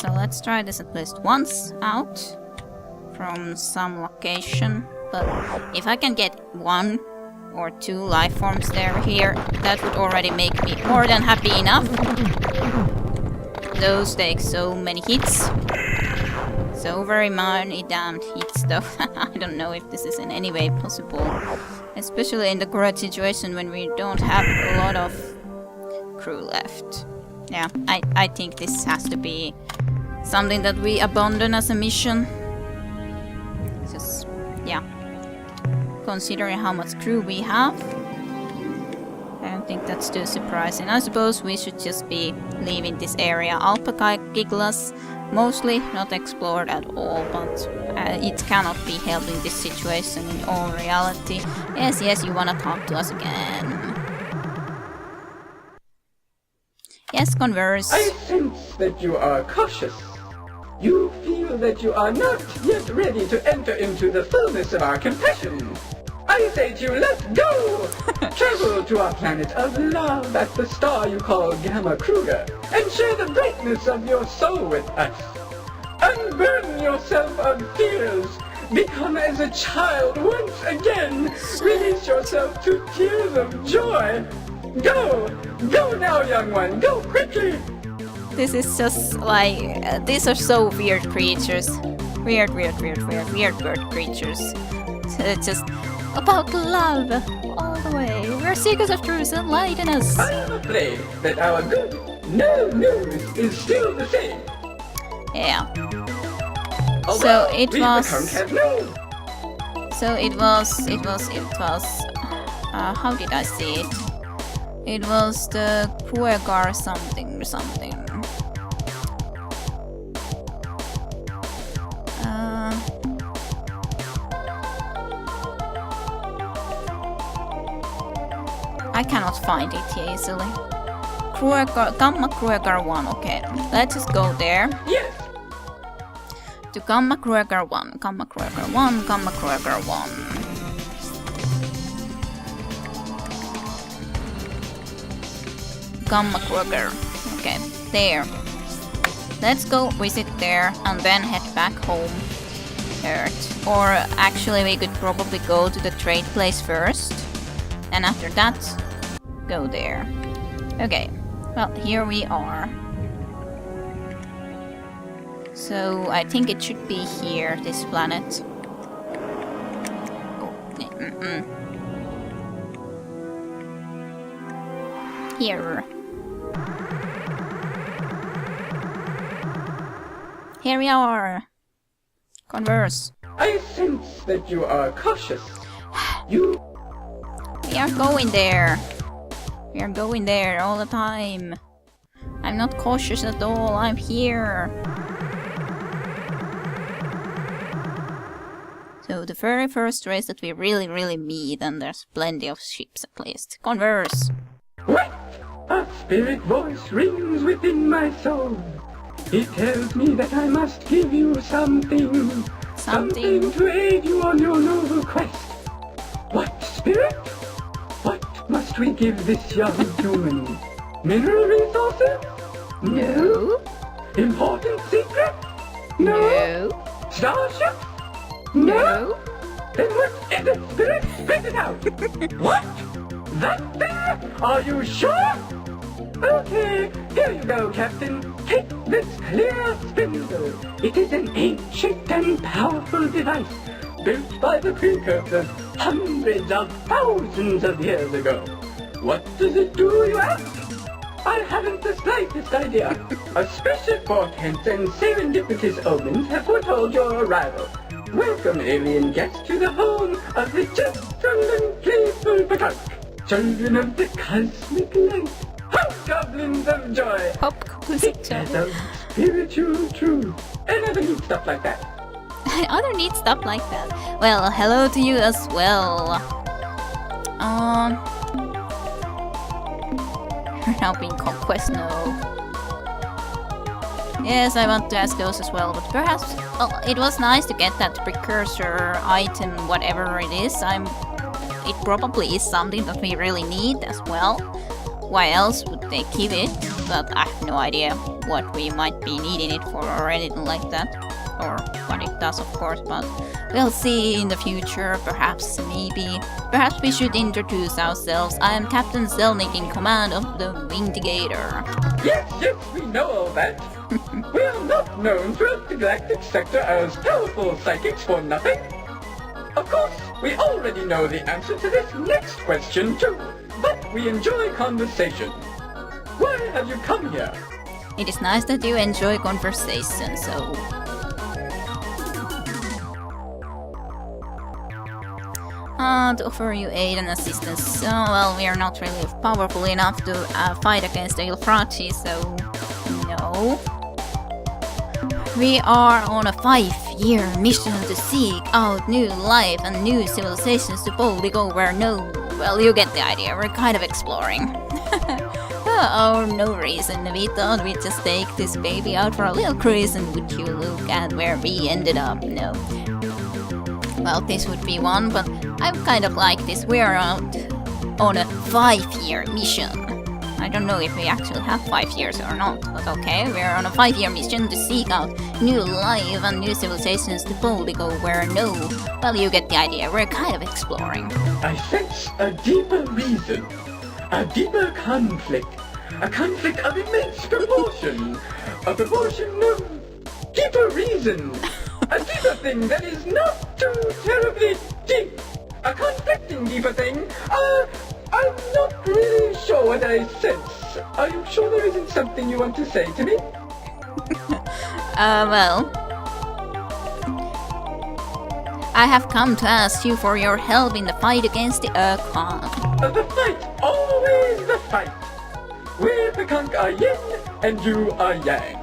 so let's try this at least once out from some location. But if I can get 1 or 2 life forms here, that would already make me more than happy enough. Those take so many hits. So very many damned hits though. I don't know if this is in any way possible. Especially in the current situation when we don't have a lot of crew left. Yeah, I think this has to be something that we abandon as a mission. Just, yeah. Considering how much crew we have, I don't think that's too surprising. I suppose we should just be leaving this area. Alpakiglas, mostly not explored at all, but it cannot be helped in this situation in all reality. Yes, you wanna talk to us again. Yes, converse. I sense that you are cautious. You feel that you are not yet ready to enter into the fullness of our compassion. I say to you, let's go! Travel to our planet of love at the star you call Gamma Kruger and share the brightness of your soul with us. Unburden yourself of fears. Become as a child once again. Release yourself to tears of joy. Go! Go now, young one! Go quickly! This is just like... these are so weird creatures. Weird bird creatures. It's just about love all the way. We're seekers of truth, enlighten us. I am afraid that our good no news is still the same. Yeah. Although So it we was... Pkunk have known. So it was... how did I see it? It was the Kruegar something. I cannot find it easily. Gamma Kruegar 1, okay. Let's just go there. Yes. To Gamma Kruegar 1, Gamma Kruegar 1, Gamma Kruegar 1. Gamma Kruegar. Okay, there. Let's go visit there and then head back home. Earth. Or actually we could probably go to the trade place first. And after that, go there. Okay, well, here we are. So, I think it should be here, this planet. Here. Here we are. Converse. I sense that you are cautious. You... We are going there. We are going there all the time. I'm not cautious at all, I'm here. So the very first race that we really meet, and there's plenty of ships at least. Converse. What? A spirit voice rings within my soul. It tells me that I must give you something. Something to aid you on your noble quest. What, spirit? What must we give this young human? Mineral resources? No. Important secret? No. Starship? No. Then what is it, spirit? Spit it out. What? That thing? Are you sure? Okay, here you go, Captain. Take this clear spindle. It is an ancient and powerful device, built by the precursors hundreds of thousands of years ago. What does it do, you ask? I haven't the slightest idea. Auspicious portents and serendipitous omens have foretold your arrival. Welcome, alien guests, to the home of the gentle and playful Pkunk, children of the cosmic light. Hobgoblins of joy! Hobgoblins of joy. Of spiritual truth. And other neat stuff like that. Other neat stuff like that. Well, hello to you as well. You're now being conquest, no. Yes, I want to ask those as well, but perhaps... Well, it was nice to get that precursor item, whatever it is. It probably is something that we really need as well. Why else would they give it? But I have no idea. what we might be needing it for or anything like that. Or what it does, of course, but we'll see in the future, perhaps, maybe. Perhaps we should introduce ourselves. I am Captain Zelnick in command of the Windigator. Yes, we know all that. We are not known throughout the galactic sector as powerful psychics for nothing. Of course, we already know the answer to this next question too, but we enjoy conversation. Why have you come here? It is nice that you enjoy conversation, so... to offer you aid and assistance. So, well, we are not really powerful enough to fight against the Ilfrachi, so... no. We are on a 5-year mission to seek out new life and new civilizations to boldly go where no... well, you get the idea, we're kind of exploring. Oh, no reason, we thought we'd just take this baby out for a little cruise and would you look at where we ended up, no. Well, this would be one, but I kind of like this, we are out on a 5-year mission. I don't know if we actually have 5 years or not, but okay, we're on a 5-year mission to seek out new life and new civilizations to boldly go where no... well, you get the idea, we're kind of exploring. I sense a deeper reason, a deeper conflict, a conflict of immense proportion, a proportion of deeper reason, a deeper thing that is not too terribly deep, a conflicting deeper thing, I'm not really sure what I sense. Are you sure there isn't something you want to say to me? Well... I have come to ask you for your help in the fight against the Ur-Quan. The fight! Always the fight! We Pkunk are yin and you are yang.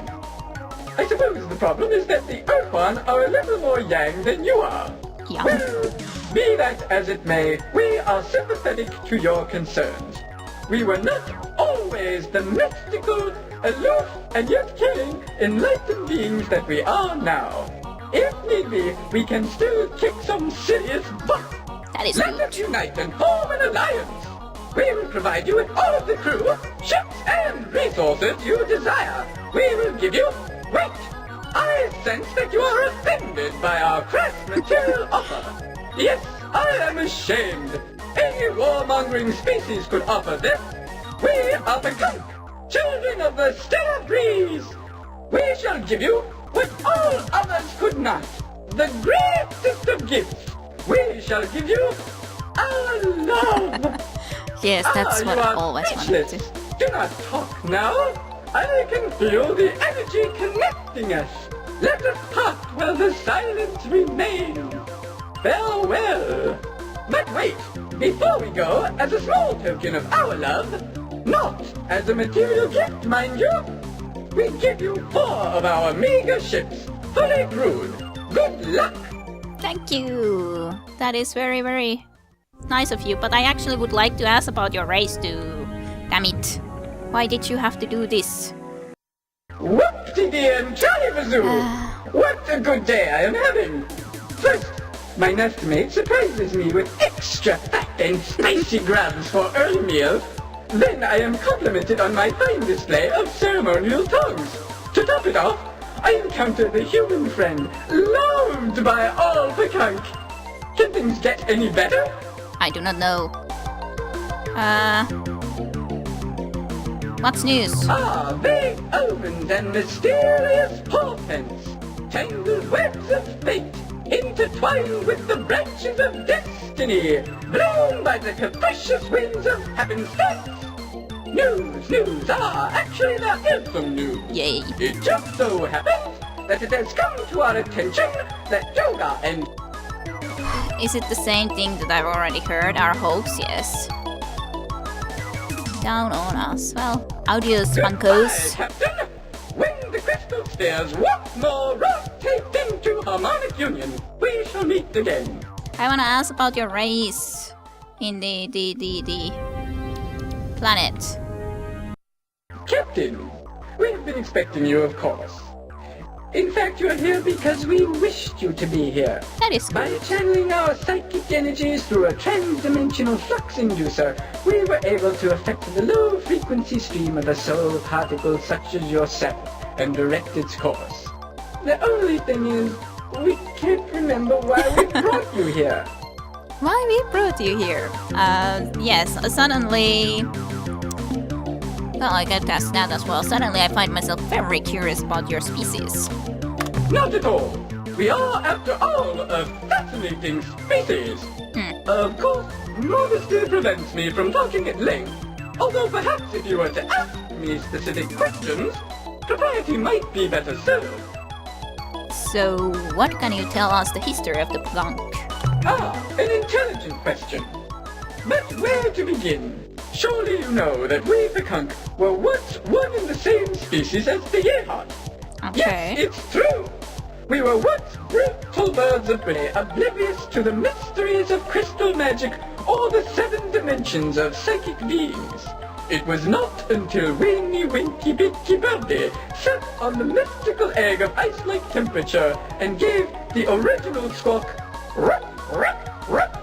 I suppose the problem is that the Ur-Quan are a little more yang than you are. Yeah. Well, be that as it may, we are sympathetic to your concerns. We were not always the mystical, aloof, and yet caring, enlightened beings that we are now. If need be, we can still kick some serious butt. That is Let good. us unite and form an alliance. We will provide you with all of the crew, ships, and resources you desire. We will give you... wait! I sense that you are offended by our crass material offer. Yes, I am ashamed. Any warmongering species could offer this. We are Pkunk, children of the stellar breeze. We shall give you what all others could not. The greatest of gifts. We shall give you our love. Yes, that's what I always wanted to. Do not talk now. I can feel the energy connecting us. Let us part while the silence remains. Farewell. But wait, before we go, as a small token of our love, not as a material gift, mind you, we give you 4 of our meager ships, fully crewed. Good luck. Thank you. That is very, very nice of you, but I actually would like to ask about your race too. Damn it. Why did you have to do this? Whoop-de-dee and Charlie-bazoo! What a good day I am having! First, my nestmate surprises me with extra fat and spicy grubs for early meal. Then I am complimented on my fine display of ceremonial tongues. To top it off, I encounter the human friend, loved by all Pkunk. Can things get any better? I do not know. What's news? Vague omens and mysterious portents, tangled webs of fate, intertwined with the branches of destiny, blown by the capricious winds of happenstance. News, actually the ilfum news. Yay. It just so happens that it has come to our attention that yoga and... Is it the same thing that I've already heard? Our hopes, yes. Down on us. Well, adios, punkos. Goodbye, Captain! When the crystal spheres once more rotate into harmonic union, we shall meet again. I wanna ask about your race in the planet. Captain, we have been expecting you, of course. In fact, you're here because we wished you to be here. That is By good. channeling our psychic energies through a trans-dimensional flux inducer, we were able to affect the low-frequency stream of a soul particle such as yourself and direct its course. The only thing is, we can't remember why we brought you here. Why we brought you here? Yes, suddenly... Well, I get asked that as well. Suddenly I find myself very curious about your species. Not at all. We are, after all, a fascinating species. Of course, modesty prevents me from talking at length. Although perhaps if you were to ask me specific questions, propriety might be better served. So, what can you tell us the history of the Pkunk? Ah, an intelligent question. But where to begin? Surely you know that we, Pkunk, were once one and the same species as the Yehat. Okay. Yes, it's true. We were once brutal birds of prey, oblivious to the mysteries of crystal magic or the 7 dimensions of psychic beings. It was not until Weeny Winky Binky Birdie sat on the mystical egg of ice-like temperature and gave the original squawk, rup, rup, rup,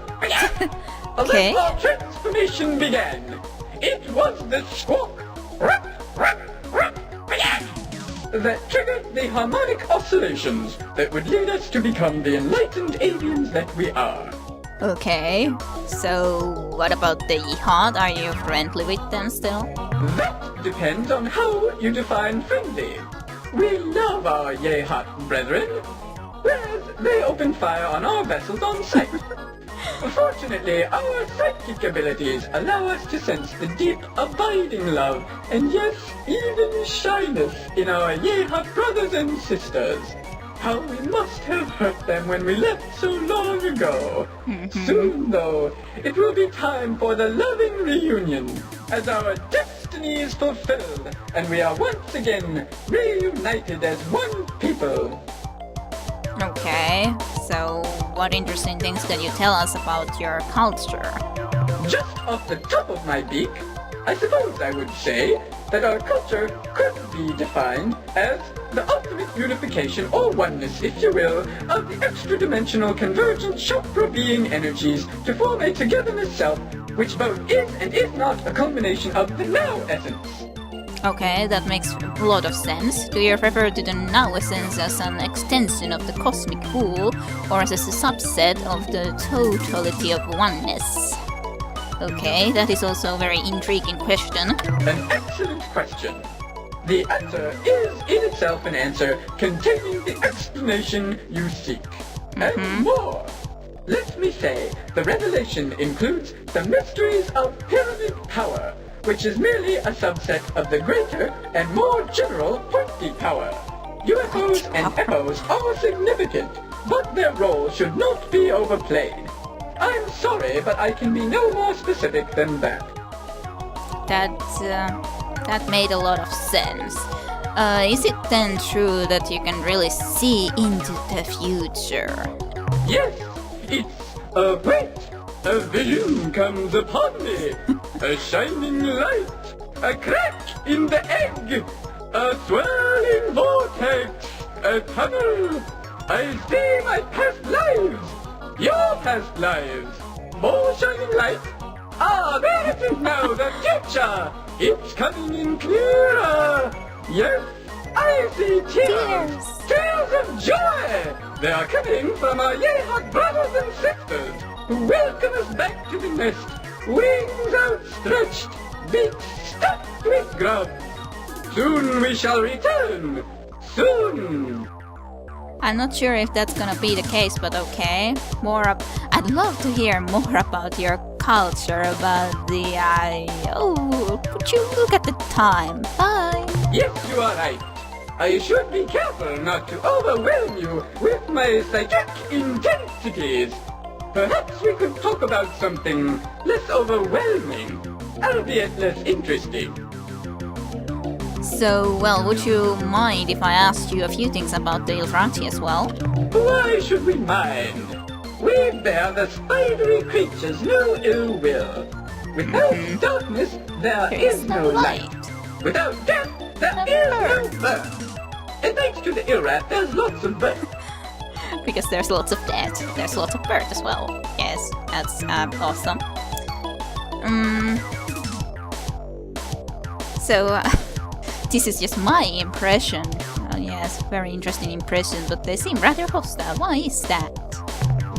Okay. that our transformation began. It was the squawk, rup, rup, rup, that triggered the harmonic oscillations that would lead us to become the enlightened aliens that we are. Okay. So, what about the Yehat? Are you friendly with them still? That depends on how you define friendly. We love our Yehat brethren, whereas they open fire on our vessels on sight. Fortunately, our psychic abilities allow us to sense the deep, abiding love, and yes, even shyness in our Yehat brothers and sisters. How we must have hurt them when we left so long ago. Soon, though, it will be time for the loving reunion, as our destiny is fulfilled, and we are once again reunited as one people. Okay. So, what interesting things can you tell us about your culture? Just off the top of my beak, I suppose I would say that our culture could be defined as the ultimate unification or oneness, if you will, of the extra-dimensional convergent chakra being energies to form a togetherness self, which both is and is not a combination of the now essence. Okay, that makes a lot of sense. Do you refer to the now essence as an extension of the cosmic whole, or as a subset of the totality of oneness? Okay, that is also a very intriguing question. An excellent question. The answer is in itself an answer containing the explanation you seek. And more. Let me say, the revelation includes the mysteries of pyramid power, which is merely a subset of the greater and more general pointy power. UFOs and echoes are significant, but their role should not be overplayed. I'm sorry, but I can be no more specific than that. That made a lot of sense. Is it then true that you can really see into the future? Yes, it's a wait. A vision comes upon me. A shining light. A crack in the egg. A swirling vortex. A tunnel. I see my past lives. Your past lives. More shining light. Ah, there it is now, the future. It's coming in clearer. Yes, I see tears. Tears of joy. They are coming from our Yehat brothers and sisters, who welcome us back to the nest, wings outstretched, beaks stuffed with grub. Soon we shall return. Soon. I'm not sure if that's gonna be the case, but okay. I'd love to hear more about your culture, about the would you look at the time? Bye! Yes, you are right. I should be careful not to overwhelm you with my psychic intensities. Perhaps we could talk about something less overwhelming, albeit less interesting. So, well, would you mind if I asked you a few things about the Ilvrati as well? Why should we mind? We bear the spidery creatures no ill will. Without darkness, there is no light. Without death, there is no birth. And thanks to the Ur-Rat, there's lots of bird. Because there's lots of dead. There's lots of bird as well. Yes, that's awesome. So, this is just my impression. Yes, very interesting impression, but they seem rather hostile. Why is that?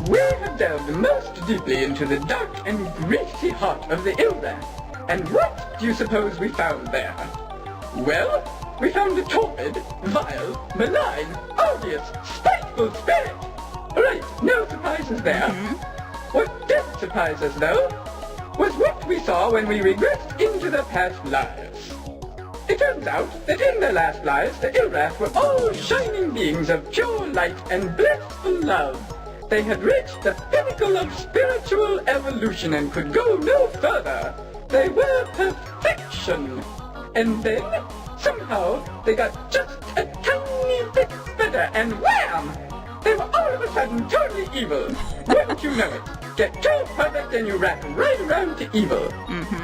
We have delved most deeply into the dark and greasy heart of the Ur-Rat. And what do you suppose we found there? Well, we found a torpid, vile, malign, odious, spiteful spirit. Right, no surprises there. What did surprise us, though, was what we saw when we regressed into the past lives. It turns out that in their last lives, the Ur-Rat were all shining beings of pure light and blissful love. They had reached the pinnacle of spiritual evolution and could go no further. They were perfection. And then, somehow, they got just a tiny bit better, and wham! They were all of a sudden totally evil. Wouldn't you know it? Get too perfect and you wrap right around to evil.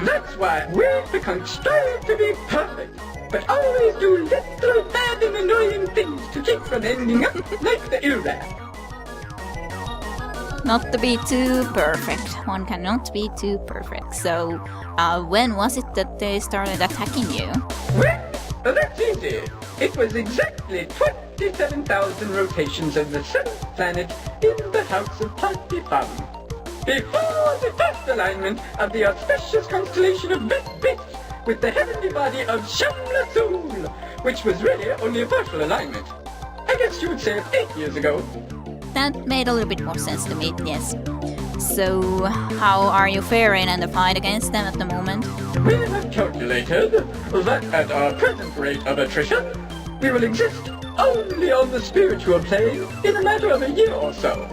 That's why we Pkunk strive to be perfect, but always do little bad and annoying things to keep from ending up like the Ur-Rat. Not to be too perfect. One cannot be too perfect. So, when was it that they started attacking you? Well, that's easy. It was exactly 27,000 rotations of the 7th planet in the house of Pkunk. Before the first alignment of the auspicious constellation of Bit with the heavenly body of Shamla-Sul, which was really only a partial alignment. I guess you would say it's 8 years ago. That made a little bit more sense to me, yes. So, how are you faring in the fight against them at the moment? We have calculated that at our present rate of attrition, we will exist only on the spiritual plane in a matter of a year or so.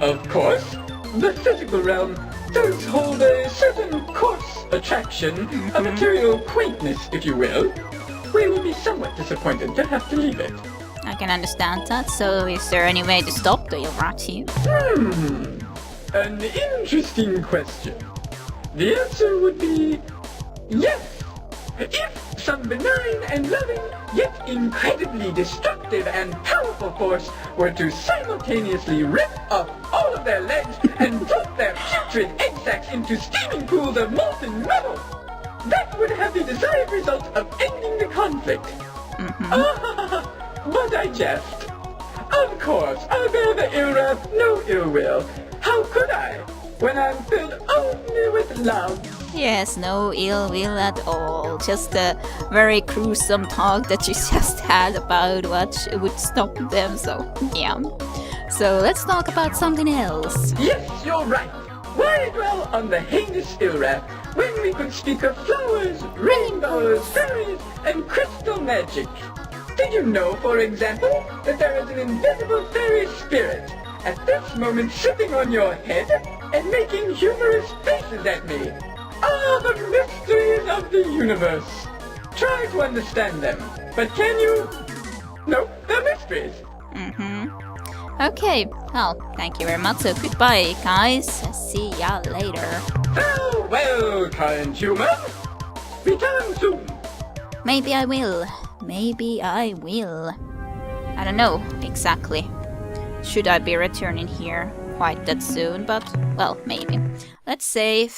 Of course, the physical realm does hold a certain coarse attraction, a material quaintness, if you will. We will be somewhat disappointed to have to leave it. I can understand that, so is there any way to stop the Ur-Rat here? An interesting question. The answer would be yes. If some benign and loving, yet incredibly destructive and powerful force were to simultaneously rip off all of their legs and drop their putrid egg sacs into steaming pools of molten metal, that would have the desired result of ending the conflict. But I jest. Of course, I bear the Ur-Rat no ill will. How could I, when I'm filled only with love? Yes, no ill will at all. Just a very gruesome talk that you just had about what would stop them, so yeah. So let's talk about something else. Yes, you're right. Why dwell on the heinous Ur-Rat when we could speak of flowers, rainbows, fairies, and crystal magic? Did you know, for example, that there is an invisible fairy spirit at this moment sitting on your head and making humorous faces at me? Ah, the mysteries of the universe. Try to understand them, but can you? No, they're mysteries. Okay, well, thank you very much, so goodbye, guys. See ya later. Farewell, kind human. Return soon. Maybe I will. Maybe I will. I don't know exactly. Should I be returning here quite that soon? But, well, maybe. Let's save.